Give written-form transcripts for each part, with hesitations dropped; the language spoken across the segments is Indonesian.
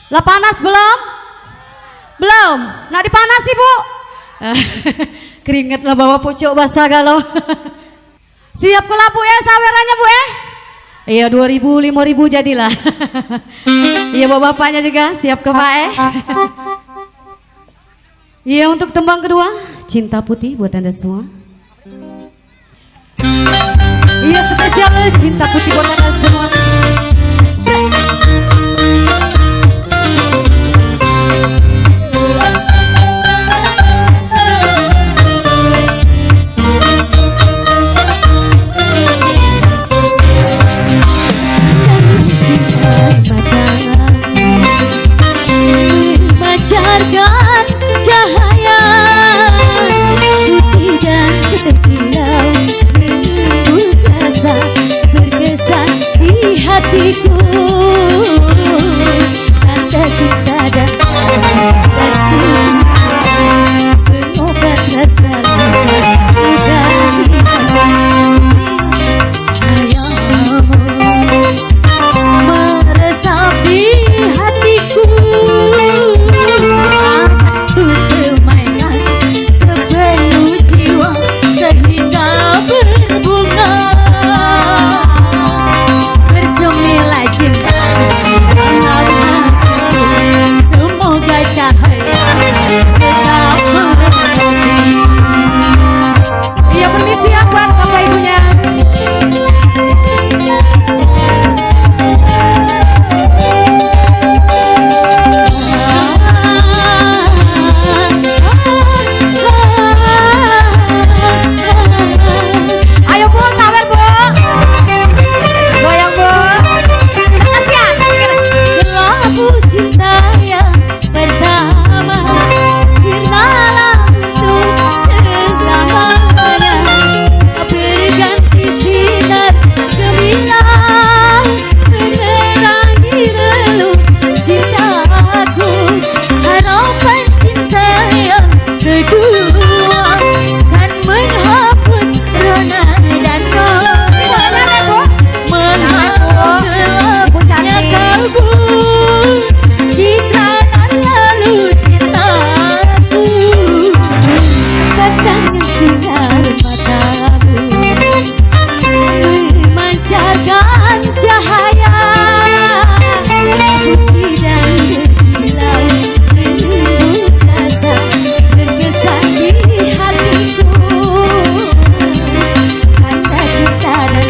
Lah panas belum? Belum. Nak dipanasi Bu? Keringet lah bawa pucuk basah galau. Siap ke lah Bu ya sawerannya Bu ya? Iya 2000 5000 jadilah. Iya bapak-bapaknya juga siap ke Pak Iya untuk tembang kedua Cinta Putih buat Anda semua. Iya spesial Cinta Putih buat Anda semua. Hatiku tanda cinta dan pengobat rasa sayangmu meresapi hatiku. Aku semaikan sepenuh jiwa sehingga berbunga. Semoga cahaya tetap menerangi. Iya permisi ya buat bapak ibunya. Ayo Bu, sabar Bu. Goyang Bu. Lagu cinta yang pertama diralang untuk selamanya, berganti sinar gemilang menerangi relung cintaku. Harapan cinta yang kedua kan menghapus rona dan noda, menghapus gelapnya kalbu. Citranan lalu cintaku, pandangan sinar matamu memancarkan cahaya putih dan berkilau, menembus rasa berkesan di hatiku. Tanda cinta dan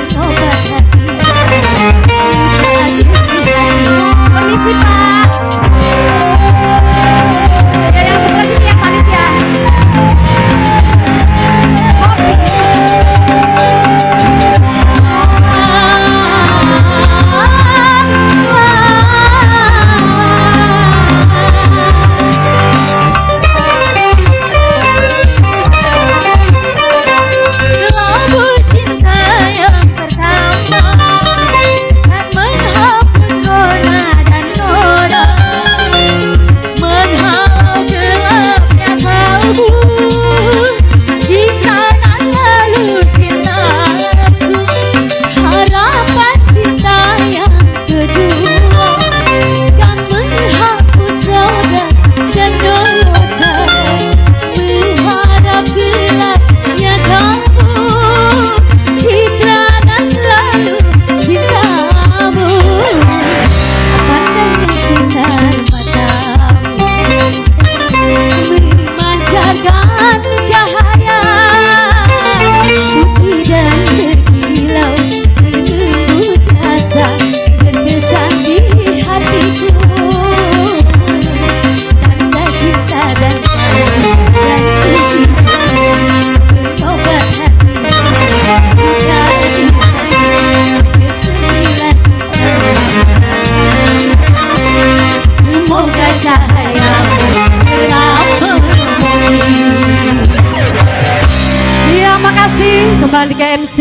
pengobat hati. Permisi Pak. Ya yang sebelah sini yang manis ya. Kopi. Lagu cinta yang pertama kan menghapus rona dan noda, menghapus gelapnya kalbu. Citranan lalu cintaku, harapan cinta yang kedua kan menghapus roda dan dosa, mengharap gelapnya kalbu. Citranan lalu cintamu, pandangan sinar matamu memancarkan cahaya putih dan berkilau, menembus rasa berkesan di hatiku. Tanda cinta dan suci pengobat hati menjadi kesembilan cinta. Semoga cahaya tetap menerangi. Iya makasih kembali ke MC.